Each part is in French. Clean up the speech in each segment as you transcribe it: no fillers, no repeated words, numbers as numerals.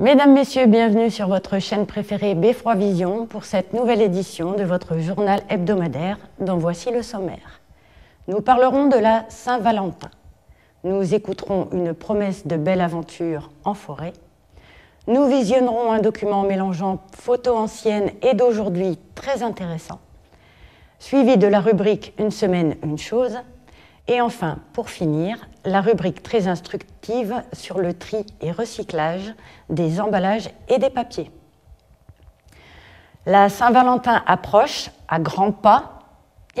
Mesdames, Messieurs, bienvenue sur votre chaîne préférée Beffroi Vision pour cette nouvelle édition de votre journal hebdomadaire dont voici le sommaire. Nous parlerons de la Saint-Valentin. Nous écouterons une promesse de belle aventure en forêt. Nous visionnerons un document mélangeant photos anciennes et d'aujourd'hui très intéressant, suivi de la rubrique « Une semaine, une chose ». Et enfin, pour finir, la rubrique très instructive sur le tri et recyclage des emballages et des papiers. La Saint-Valentin approche à grands pas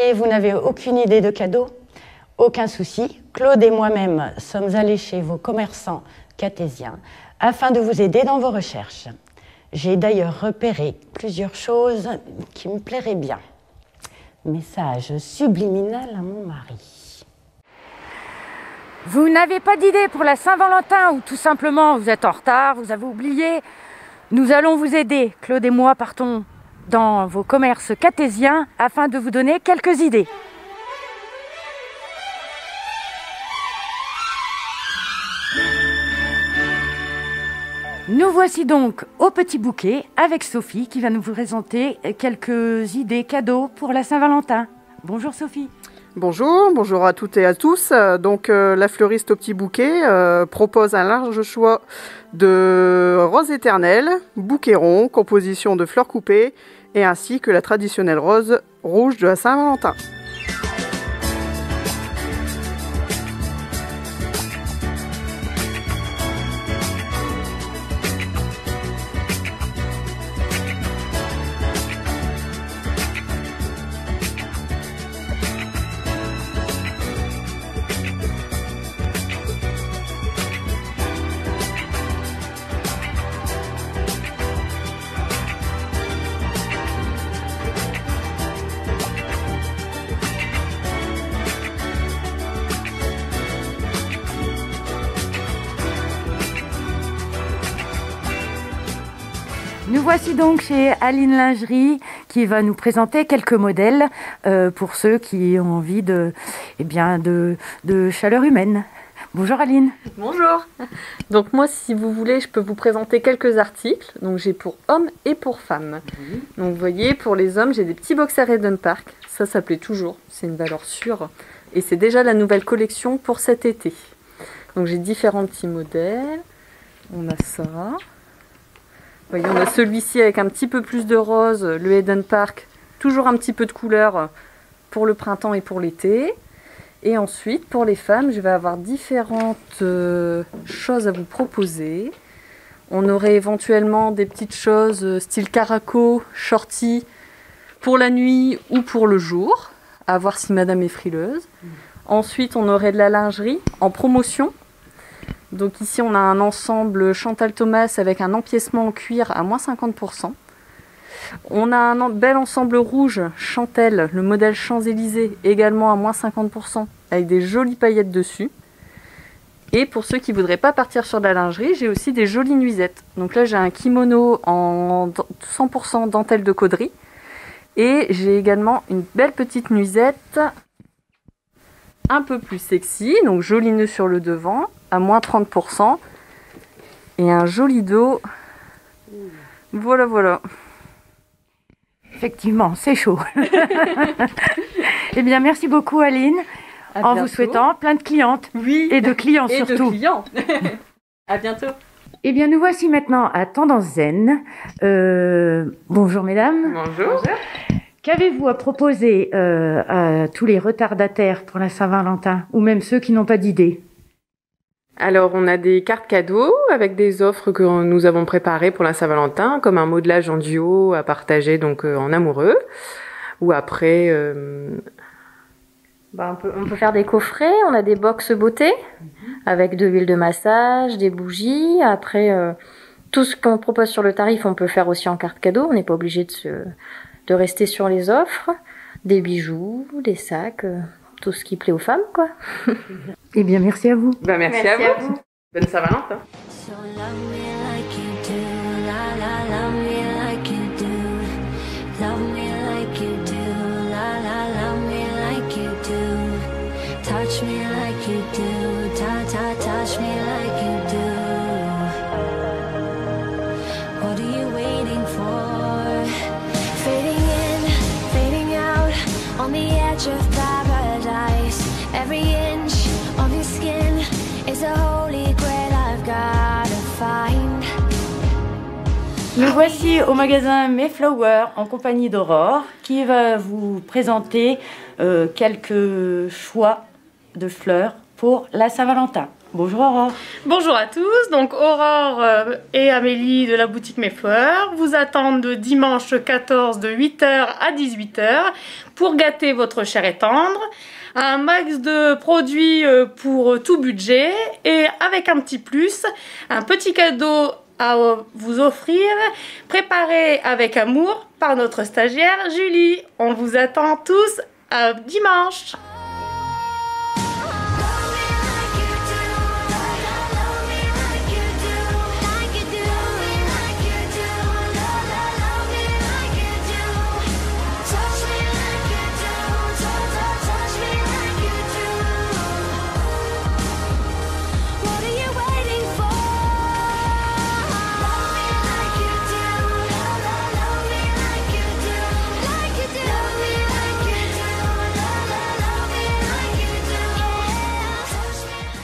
et vous n'avez aucune idée de cadeau? Aucun souci, Claude et moi-même sommes allés chez vos commerçants cartésiens afin de vous aider dans vos recherches. J'ai d'ailleurs repéré plusieurs choses qui me plairaient bien. Message subliminal à mon mari. Vous n'avez pas d'idée pour la Saint-Valentin ou tout simplement vous êtes en retard, vous avez oublié? Nous allons vous aider. Claude et moi partons dans vos commerces cartésiens afin de vous donner quelques idées. Nous voici donc au Petit Bouquet avec Sophie qui va nous présenter quelques idées cadeaux pour la Saint-Valentin. Bonjour Sophie. Bonjour à toutes et à tous. Donc la fleuriste au Petit Bouquet propose un large choix de roses éternelles, bouquets ronds, composition de fleurs coupées et ainsi que la traditionnelle rose rouge de la Saint-Valentin. Nous voici donc chez Aline Lingerie qui va nous présenter quelques modèles pour ceux qui ont envie de chaleur humaine. Bonjour Aline. Bonjour. Donc moi, si vous voulez, je peux vous présenter quelques articles. Donc j'ai pour hommes et pour femmes. Donc vous voyez, pour les hommes, j'ai des petits boxers Eden Park. Ça plaît toujours. C'est une valeur sûre. Et c'est déjà la nouvelle collection pour cet été. Donc j'ai différents petits modèles. On a ça. Vous voyez, on a celui-ci avec un petit peu plus de rose, le Eden Park, toujours un petit peu de couleur pour le printemps et pour l'été. Et ensuite, pour les femmes, je vais avoir différentes choses à vous proposer. On aurait éventuellement des petites choses style caraco, shorty, pour la nuit ou pour le jour, à voir si madame est frileuse. Ensuite, on aurait de la lingerie en promotion. Donc ici, on a un ensemble Chantal Thomas avec un empiècement en cuir à moins 50%. On a un bel ensemble rouge Chantel, le modèle Champs-Élysées, également à moins 50%, avec des jolies paillettes dessus. Et pour ceux qui ne voudraient pas partir sur de la lingerie, j'ai aussi des jolies nuisettes. Donc là, j'ai un kimono en 100% dentelle de cauderie. Et j'ai également une belle petite nuisette un peu plus sexy, donc joli nœud sur le devant, à moins 30%. Et un joli dos. Voilà. Effectivement, c'est chaud. Eh bien, merci beaucoup Aline. En vous souhaitant plein de clientes. Oui. Et de clients surtout. Et de clients. À bientôt. Eh bien, nous voici maintenant à Tendance Zen. Bonjour mesdames. Bonjour. Qu'avez-vous à proposer à tous les retardataires pour la Saint-Valentin, ou même ceux qui n'ont pas d'idée? Alors, on a des cartes cadeaux avec des offres que nous avons préparées pour la Saint-Valentin, comme un modelage en duo à partager donc en amoureux. Ou après... on peut faire des coffrets, on a des box beauté avec de l'huile de massage, des bougies. Après, tout ce qu'on propose sur le tarif, on peut faire aussi en carte cadeau. On n'est pas obligé de rester sur les offres. Des bijoux, des sacs, tout ce qui plaît aux femmes, quoi. Eh bien, merci à vous. Merci à vous. Bonne Saint-Valentin. So love me like you do, la la, love me like you do, love me like you do, la la, love me like you do, touch me like you do, touch me like you do. find. Nous voici au magasin Mayflower en compagnie d'Aurore qui va vous présenter quelques choix de fleurs pour la Saint-Valentin. Bonjour Aurore. Bonjour à tous, donc Aurore et Amélie de la boutique Mayflower vous attendent de dimanche 14 de 8h à 18h pour gâter votre chair et tendre. Un max de produits pour tout budget et avec un petit plus, un petit cadeau à vous offrir, préparé avec amour par notre stagiaire Julie. On vous attend tous à dimanche.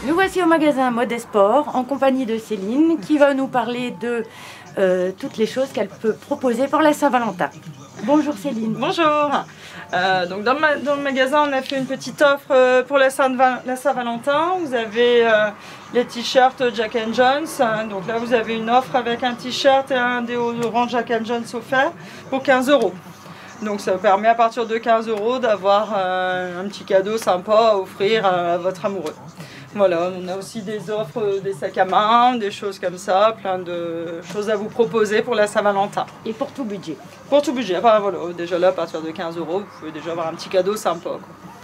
Nous voici au magasin Mode et Sport en compagnie de Céline qui va nous parler de toutes les choses qu'elle peut proposer pour la Saint-Valentin. Bonjour Céline. Bonjour. Donc dans le magasin, on a fait une petite offre pour la Saint-Valentin. Vous avez les t-shirts Jack & Jones. Donc là, vous avez une offre avec un t-shirt et un déodorant Jack & Jones offert pour 15 €. Donc ça permet à partir de 15 € d'avoir un petit cadeau sympa à offrir à votre amoureux. Voilà, on a aussi des offres, des sacs à main, des choses comme ça, plein de choses à vous proposer pour la Saint-Valentin. Et pour tout budget. Pour tout budget, enfin, voilà, déjà là, à partir de 15 €, vous pouvez déjà avoir un petit cadeau sympa.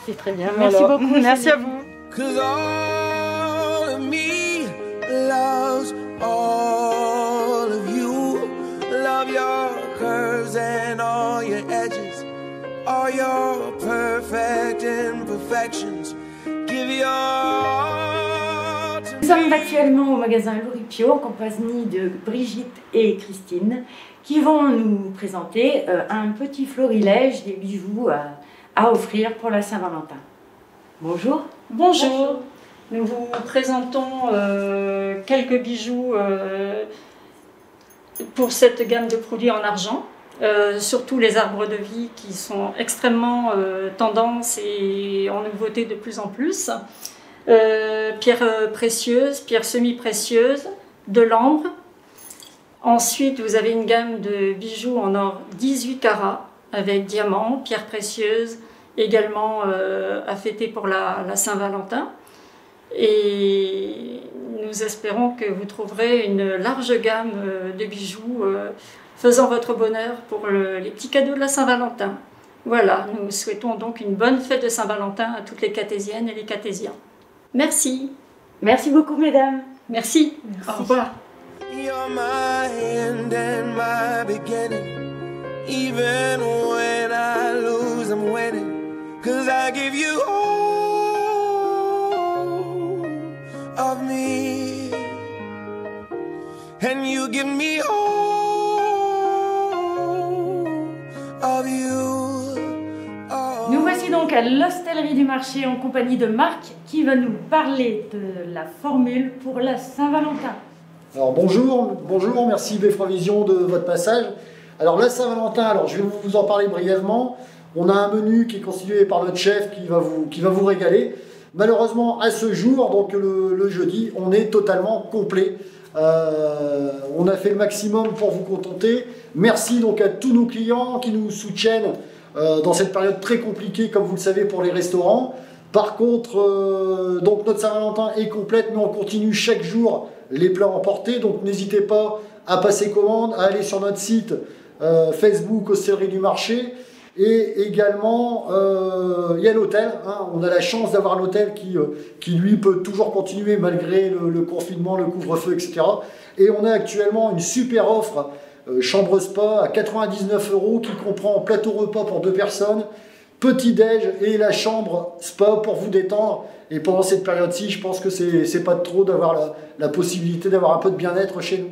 C'est très bien, voilà. Merci beaucoup. Merci Céline. à vous. 'Cause all of me loves all of you. Love your curves and all your edges, all your perfect imperfections. Give your all to Nous sommes actuellement au magasin Luripio en compagnie de Brigitte et Christine qui vont nous présenter un petit florilège des bijoux à offrir pour la Saint-Valentin. Bonjour. Bonjour. Nous vous présentons quelques bijoux pour cette gamme de produits en argent. Surtout les arbres de vie qui sont extrêmement tendance et en nouveauté de plus en plus. Pierres précieuses, pierres semi-précieuses, de l'ambre. Ensuite, vous avez une gamme de bijoux en or 18 carats avec diamants, pierres précieuses, également à fêter pour la Saint-Valentin. Et nous espérons que vous trouverez une large gamme de bijoux faisant votre bonheur pour les petits cadeaux de la Saint-Valentin. Voilà, nous souhaitons donc une bonne fête de Saint-Valentin à toutes les Catésiennes et les Catésiens. Merci. Merci beaucoup, mesdames. Merci. Au revoir. You're my end and my beginning. Even when I lose, I'm winning. 'Cause I give you all of me. And you give me all of you. Nous voici donc à l'hostellerie du marché en compagnie de Marc qui va nous parler de la formule pour la Saint-Valentin. Alors bonjour, merci Beffrovision de votre passage. Alors la Saint-Valentin, alors je vais vous en parler brièvement. On a un menu qui est constitué par notre chef qui va vous régaler. Malheureusement à ce jour, donc le jeudi, on est totalement complet. On a fait le maximum pour vous contenter. Merci donc à tous nos clients qui nous soutiennent dans cette période très compliquée, comme vous le savez, pour les restaurants. Par contre, donc notre Saint-Valentin est complète, mais on continue chaque jour les plats emportés. Donc n'hésitez pas à passer commande, à aller sur notre site Facebook Hostellerie du Marché. Et également, il y a l'hôtel. Hein. On a la chance d'avoir l'hôtel qui lui peut toujours continuer malgré le confinement, le couvre-feu, etc. Et on a actuellement une super offre chambre spa à 99 € qui comprend plateau repas pour 2 personnes, petit-déj et la chambre spa pour vous détendre. Et pendant cette période-ci, je pense que c'est pas de trop d'avoir la possibilité d'avoir un peu de bien-être chez nous.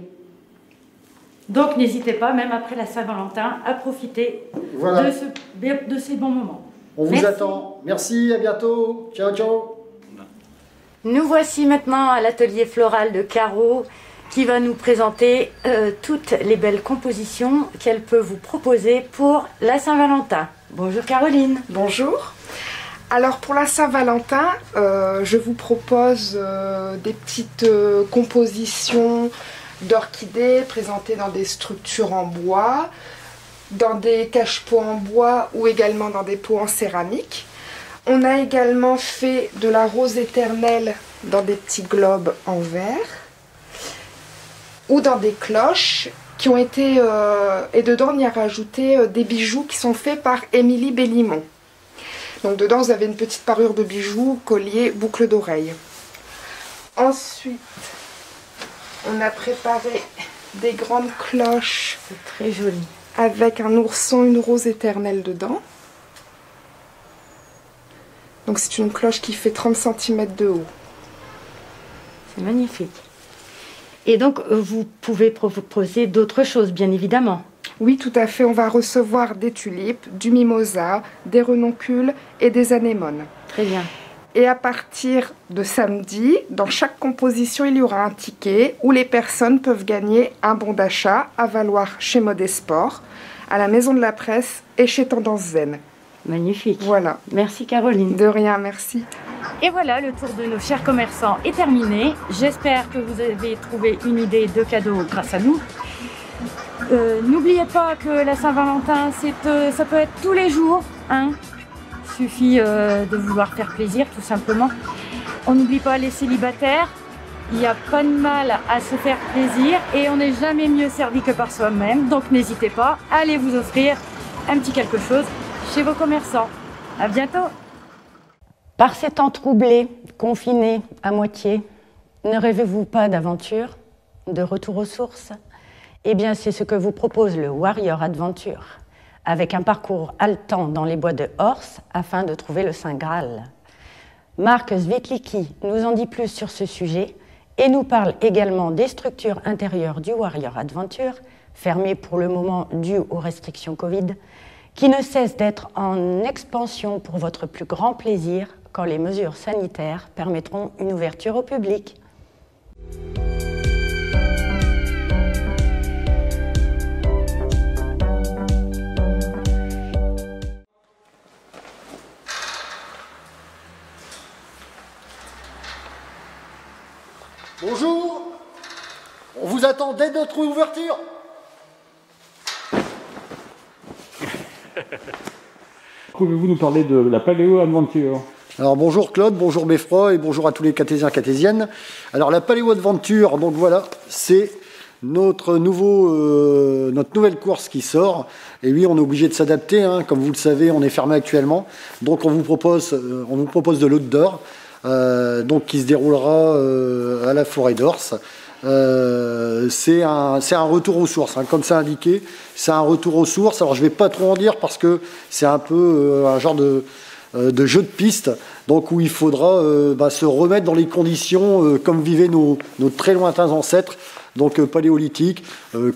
Donc n'hésitez pas, même après la Saint-Valentin, à profiter voilà. de ces bons moments. On vous attend. Merci, à bientôt. Ciao, ciao. Nous voici maintenant à l'atelier floral de Caro qui va nous présenter toutes les belles compositions qu'elle peut vous proposer pour la Saint-Valentin. Bonjour Caroline. Bonjour. Alors pour la Saint-Valentin, je vous propose des petites compositions d'orchidées présentées dans des structures en bois, dans des cache-pots en bois ou également dans des pots en céramique. On a également fait de la rose éternelle dans des petits globes en verre ou dans des cloches qui ont été... et dedans, on y a rajouté des bijoux qui sont faits par Émilie Bellimont. Donc dedans, vous avez une petite parure de bijoux, collier, boucle d'oreille. Ensuite, on a préparé des grandes cloches. C'est très joli. Avec un ourson, une rose éternelle dedans. Donc c'est une cloche qui fait 30 cm de haut. C'est magnifique. Et donc, vous pouvez proposer d'autres choses, bien évidemment. Oui, tout à fait. On va recevoir des tulipes, du mimosa, des renoncules et des anémones. Très bien. Et à partir de samedi, dans chaque composition, il y aura un ticket où les personnes peuvent gagner un bon d'achat à valoir chez Modesport, à la Maison de la Presse et chez Tendance Zen. Magnifique. Voilà. Merci Caroline. De rien, merci. Et voilà, le tour de nos chers commerçants est terminé. J'espère que vous avez trouvé une idée de cadeau grâce à nous. N'oubliez pas que la Saint-Valentin, ça peut être tous les jours. Hein. Il suffit de vouloir faire plaisir, tout simplement. On n'oublie pas les célibataires. Il n'y a pas de mal à se faire plaisir et on n'est jamais mieux servi que par soi-même. Donc n'hésitez pas, allez vous offrir un petit quelque chose chez vos commerçants. À bientôt. Par ces temps troublés, confinés à moitié, ne rêvez-vous pas d'aventure, de retour aux sources? Eh bien, c'est ce que vous propose le Warrior Adventure, avec un parcours haletant dans les bois de Horse afin de trouver le Saint Graal. Marc Svetlicki nous en dit plus sur ce sujet et nous parle également des structures intérieures du Warrior Adventure, fermées pour le moment dues aux restrictions Covid, qui ne cessent d'être en expansion pour votre plus grand plaisir quand les mesures sanitaires permettront une ouverture au public. Bonjour, on vous attend dès notre ouverture. Pouvez-vous nous parler de la Paléo Adventure? Alors bonjour Claude, bonjour Beffroi et bonjour à tous les Cartésiens et Cartésiennes. Alors la Paléo Adventure, donc voilà, c'est notre nouvelle course qui sort. Et oui, on est obligé de s'adapter, hein. Comme vous le savez, on est fermé actuellement. Donc on vous propose de l'outdoor, donc qui se déroulera à la forêt d'Ors. C'est un retour aux sources, hein, comme c'est indiqué. C'est un retour aux sources. Alors je ne vais pas trop en dire parce que c'est un peu un genre de jeu de piste, donc où il faudra se remettre dans les conditions comme vivaient nos très lointains ancêtres, donc paléolithiques,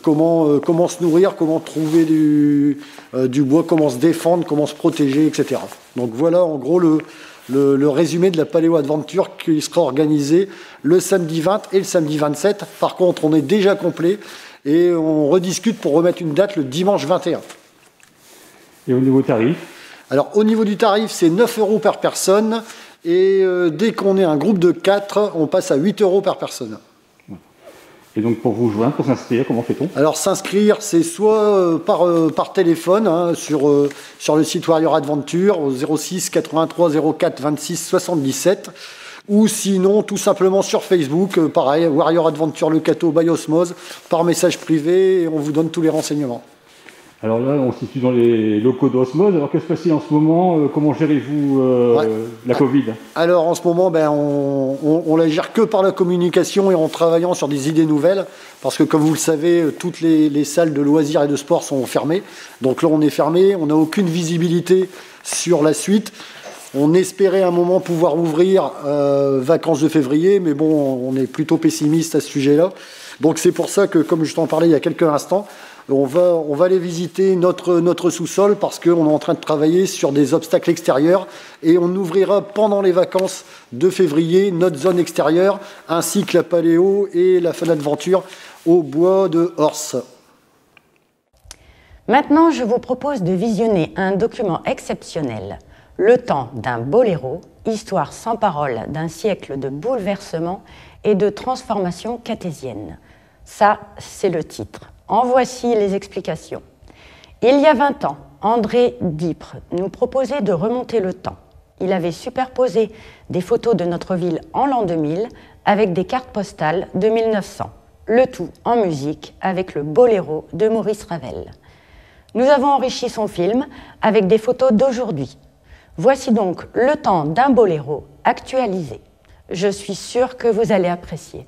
comment se nourrir, comment trouver du bois, comment se défendre, comment se protéger, etc. Donc voilà en gros le résumé de la Paléo Adventure qui sera organisée le samedi 20 et le samedi 27. Par contre, on est déjà complet et on rediscute pour remettre une date le dimanche 21. Et au niveau tarif? Alors, au niveau du tarif, c'est 9 € par personne. Et dès qu'on est un groupe de 4, on passe à 8 € par personne. Et donc, pour vous joindre, pour s'inscrire, comment fait-on? Alors, s'inscrire, c'est soit par téléphone, hein, sur le site Warrior Adventure, au 06 83 04 26 77. Ou sinon, tout simplement sur Facebook, pareil, Warrior Adventure Le Cateau by Osmose, par message privé, et on vous donne tous les renseignements. Alors là, on se situe dans les locaux d'Osmose. Alors, qu'est-ce qui se passe en ce moment? Comment gérez-vous la Covid? Alors, en ce moment, on la gère que par la communication et en travaillant sur des idées nouvelles. Parce que, comme vous le savez, toutes les salles de loisirs et de sport sont fermées. Donc là, on est fermé. On n'a aucune visibilité sur la suite. On espérait à un moment pouvoir ouvrir vacances de février. Mais bon, on est plutôt pessimiste à ce sujet-là. Donc c'est pour ça que, comme je t'en parlais il y a quelques instants, on va aller visiter notre sous-sol parce qu'on est en train de travailler sur des obstacles extérieurs et on ouvrira pendant les vacances de février notre zone extérieure ainsi que la paléo et la fenêtre venture au bois de Horse. Maintenant, je vous propose de visionner un document exceptionnel, Le temps d'un boléro, histoire sans parole d'un siècle de bouleversements et de transformations cartésiennes. Ça, c'est le titre. En voici les explications. Il y a 20 ans, André Dipre nous proposait de remonter le temps. Il avait superposé des photos de notre ville en l'an 2000 avec des cartes postales de 1900. Le tout en musique avec le boléro de Maurice Ravel. Nous avons enrichi son film avec des photos d'aujourd'hui. Voici donc le temps d'un boléro actualisé. Je suis sûre que vous allez apprécier.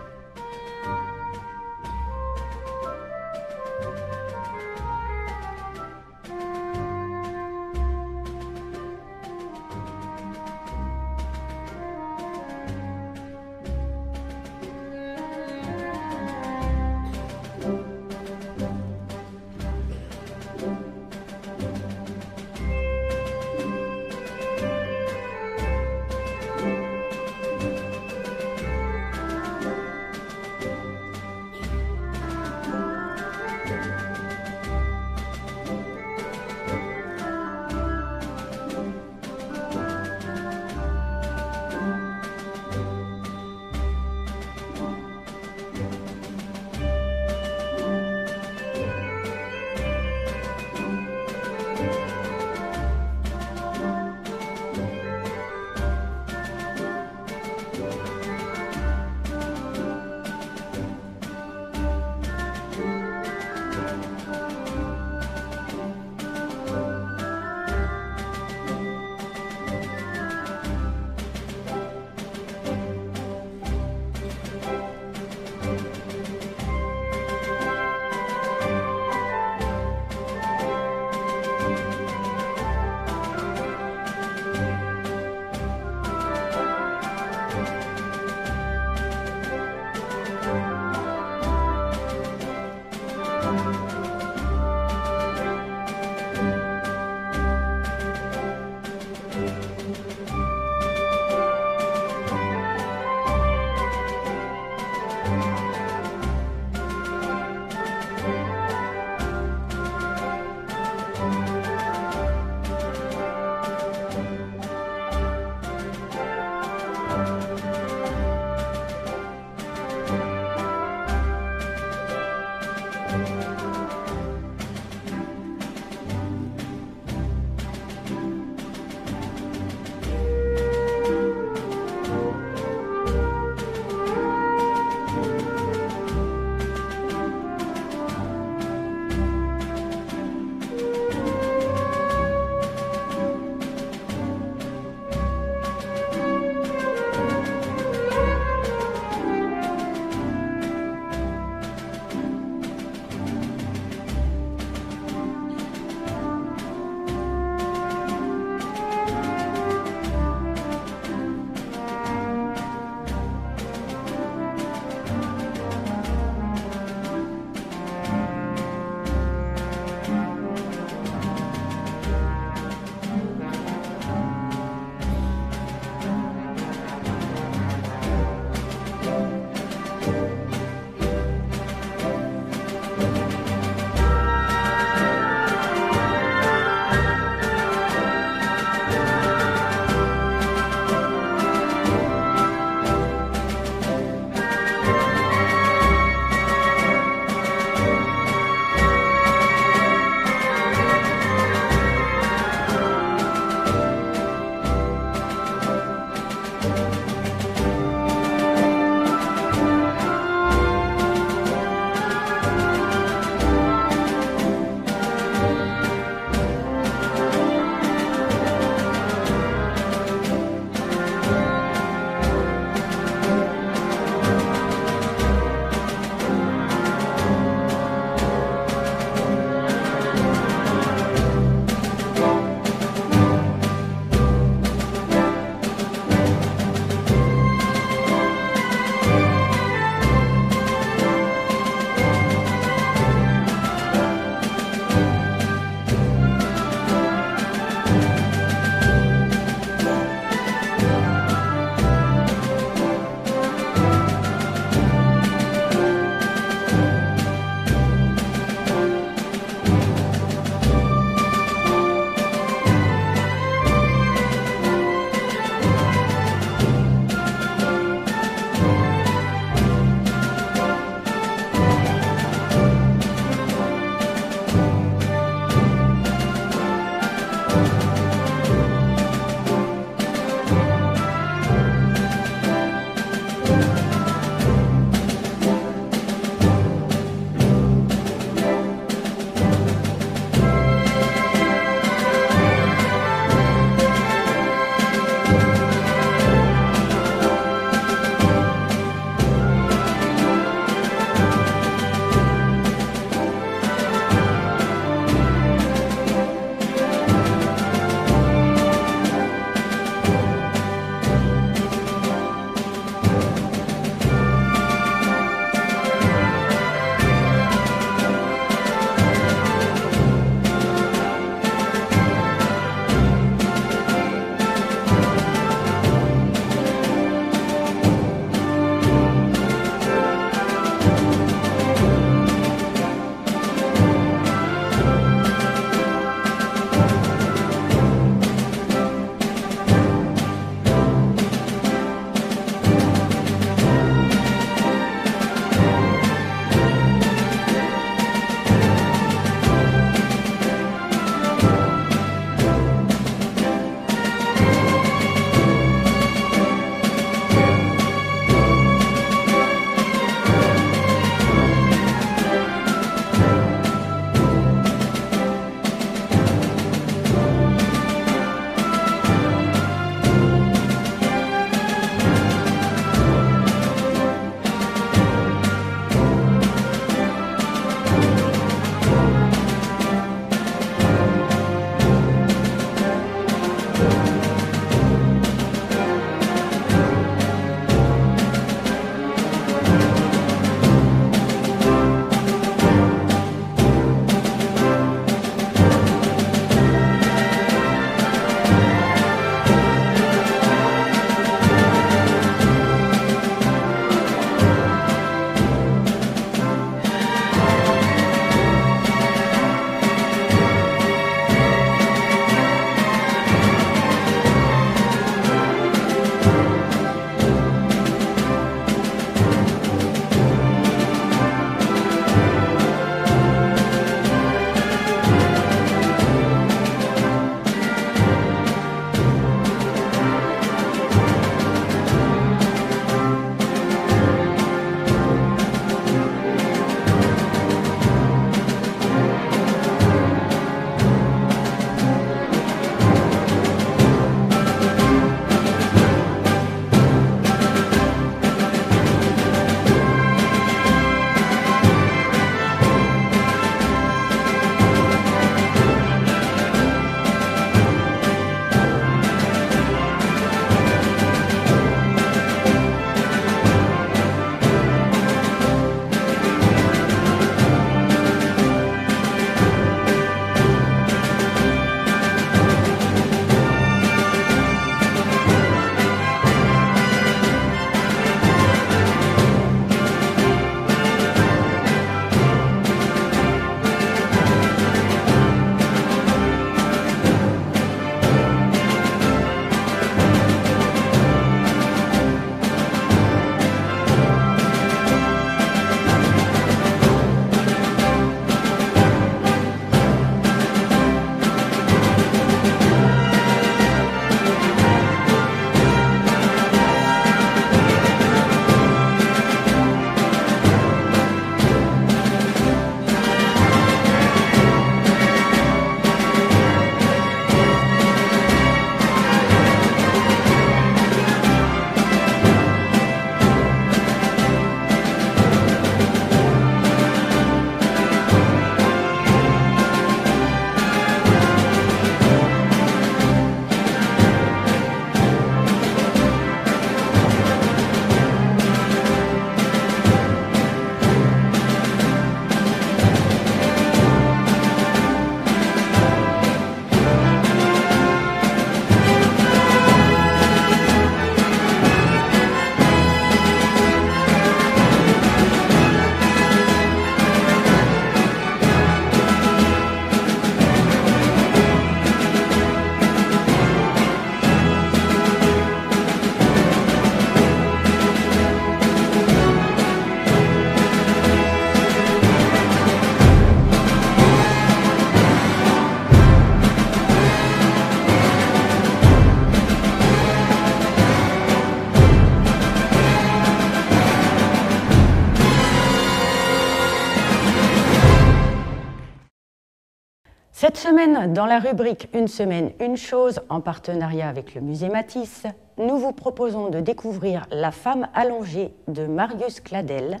Cette semaine, dans la rubrique Une semaine, une chose, en partenariat avec le musée Matisse, nous vous proposons de découvrir La femme allongée de Marius Cladel,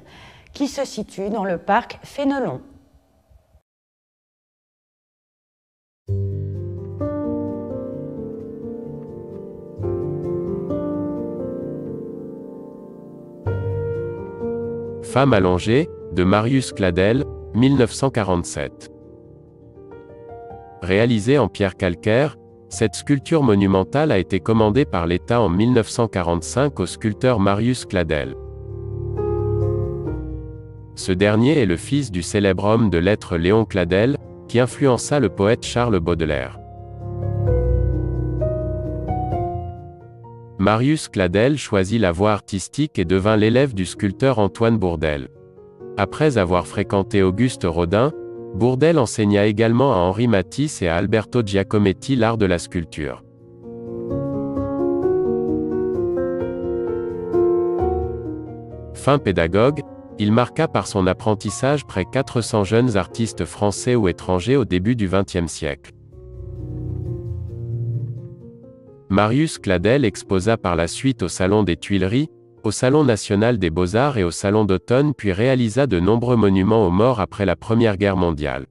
qui se situe dans le parc Fénelon. Femme allongée, de Marius Cladel, 1947. Réalisée en pierre calcaire, cette sculpture monumentale a été commandée par l'État en 1945 au sculpteur Marius Cladel. Ce dernier est le fils du célèbre homme de lettres Léon Cladel, qui influença le poète Charles Baudelaire. Marius Cladel choisit la voie artistique et devint l'élève du sculpteur Antoine Bourdelle. Après avoir fréquenté Auguste Rodin, Bourdelle enseigna également à Henri Matisse et à Alberto Giacometti l'art de la sculpture. Fin pédagogue, il marqua par son apprentissage près 400 jeunes artistes français ou étrangers au début du XXe siècle. Marius Cladel exposa par la suite au Salon des Tuileries, au Salon national des Beaux-Arts et au Salon d'automne puis réalisa de nombreux monuments aux morts après la Première Guerre mondiale.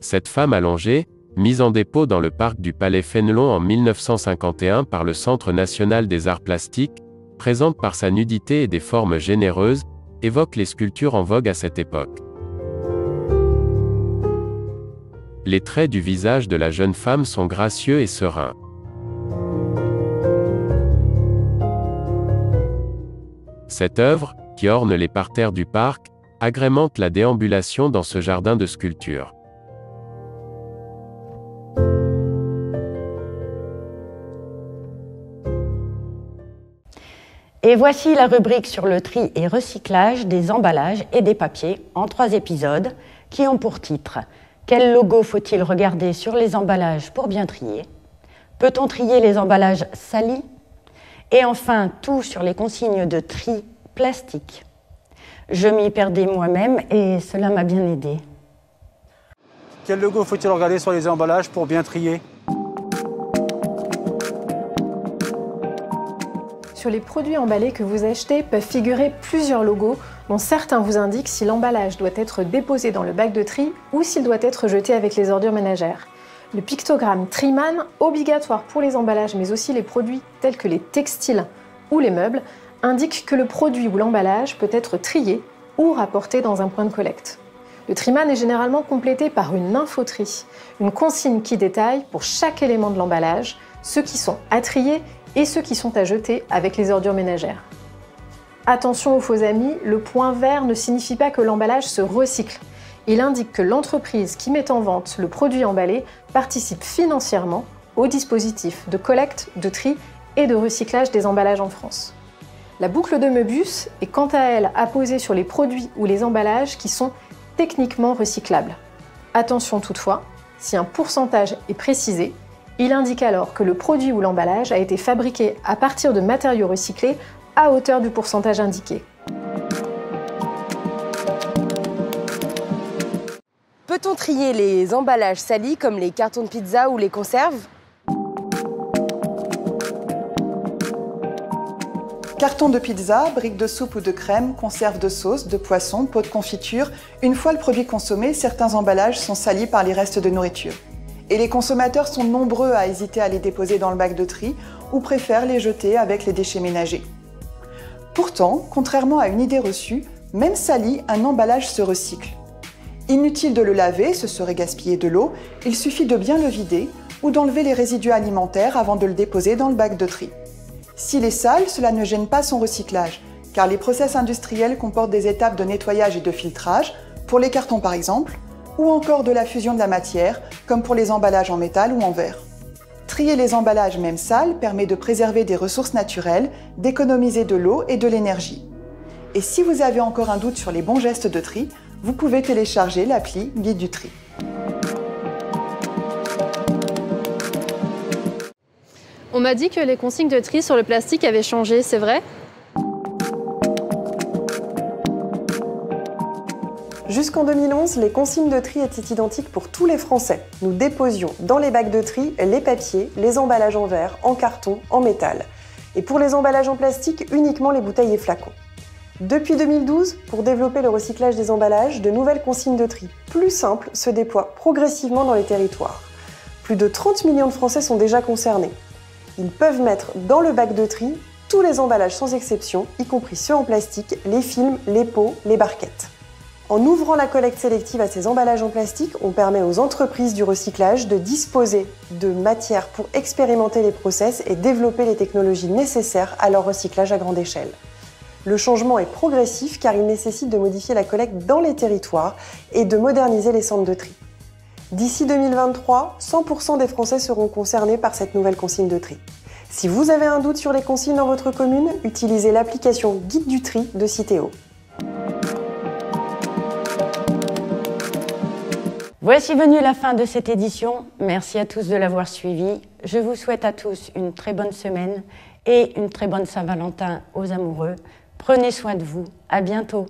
Cette femme allongée, mise en dépôt dans le parc du Palais Fénelon en 1951 par le Centre national des arts plastiques, présente par sa nudité et des formes généreuses, évoque les sculptures en vogue à cette époque. Les traits du visage de la jeune femme sont gracieux et sereins. Cette œuvre, qui orne les parterres du parc, agrémente la déambulation dans ce jardin de sculptures. Et voici la rubrique sur le tri et recyclage des emballages et des papiers en 3 épisodes qui ont pour titre « Quel logo faut-il regarder sur les emballages pour bien trier ? Peut-on trier les emballages salis ? Et enfin, tout sur les consignes de tri plastique. Je m'y perdais moi-même et cela m'a bien aidé. Quel logo faut-il regarder sur les emballages pour bien trier ? Sur les produits emballés que vous achetez peuvent figurer plusieurs logos dont certains vous indiquent si l'emballage doit être déposé dans le bac de tri ou s'il doit être jeté avec les ordures ménagères. Le pictogramme Triman, obligatoire pour les emballages mais aussi les produits tels que les textiles ou les meubles, indique que le produit ou l'emballage peut être trié ou rapporté dans un point de collecte. Le Triman est généralement complété par une infotri, une consigne qui détaille pour chaque élément de l'emballage ceux qui sont à trier et ceux qui sont à jeter avec les ordures ménagères. Attention aux faux amis, le point vert ne signifie pas que l'emballage se recycle. Il indique que l'entreprise qui met en vente le produit emballé participe financièrement au dispositif de collecte, de tri et de recyclage des emballages en France. La boucle de Möbius est quant à elle apposée sur les produits ou les emballages qui sont techniquement recyclables. Attention toutefois, si un pourcentage est précisé, il indique alors que le produit ou l'emballage a été fabriqué à partir de matériaux recyclés à hauteur du pourcentage indiqué. Peut-on trier les emballages salis comme les cartons de pizza ou les conserves ? Carton de pizza, briques de soupe ou de crème, conserve de sauce, de poisson, pot de confiture. Une fois le produit consommé, certains emballages sont salis par les restes de nourriture. Et les consommateurs sont nombreux à hésiter à les déposer dans le bac de tri ou préfèrent les jeter avec les déchets ménagers. Pourtant, contrairement à une idée reçue, même sali, un emballage se recycle. Inutile de le laver, ce serait gaspiller de l'eau, il suffit de bien le vider ou d'enlever les résidus alimentaires avant de le déposer dans le bac de tri. S'il est sale, cela ne gêne pas son recyclage, car les process industriels comportent des étapes de nettoyage et de filtrage, pour les cartons par exemple, ou encore de la fusion de la matière, comme pour les emballages en métal ou en verre. Trier les emballages même sales permet de préserver des ressources naturelles, d'économiser de l'eau et de l'énergie. Et si vous avez encore un doute sur les bons gestes de tri, vous pouvez télécharger l'appli Guide du tri. On m'a dit que les consignes de tri sur le plastique avaient changé, c'est vrai ? Jusqu'en 2011, les consignes de tri étaient identiques pour tous les Français. Nous déposions dans les bacs de tri les papiers, les emballages en verre, en carton, en métal. Et pour les emballages en plastique, uniquement les bouteilles et flacons. Depuis 2012, pour développer le recyclage des emballages, de nouvelles consignes de tri plus simples se déploient progressivement dans les territoires. Plus de 30 millions de Français sont déjà concernés. Ils peuvent mettre dans le bac de tri tous les emballages sans exception, y compris ceux en plastique, les films, les pots, les barquettes. En ouvrant la collecte sélective à ces emballages en plastique, on permet aux entreprises du recyclage de disposer de matières pour expérimenter les process et développer les technologies nécessaires à leur recyclage à grande échelle. Le changement est progressif car il nécessite de modifier la collecte dans les territoires et de moderniser les centres de tri. D'ici 2023, 100% des Français seront concernés par cette nouvelle consigne de tri. Si vous avez un doute sur les consignes dans votre commune, utilisez l'application Guide du tri de Citeo. Voici venue la fin de cette édition. Merci à tous de l'avoir suivi. Je vous souhaite à tous une très bonne semaine et une très bonne Saint-Valentin aux amoureux. Prenez soin de vous. À bientôt.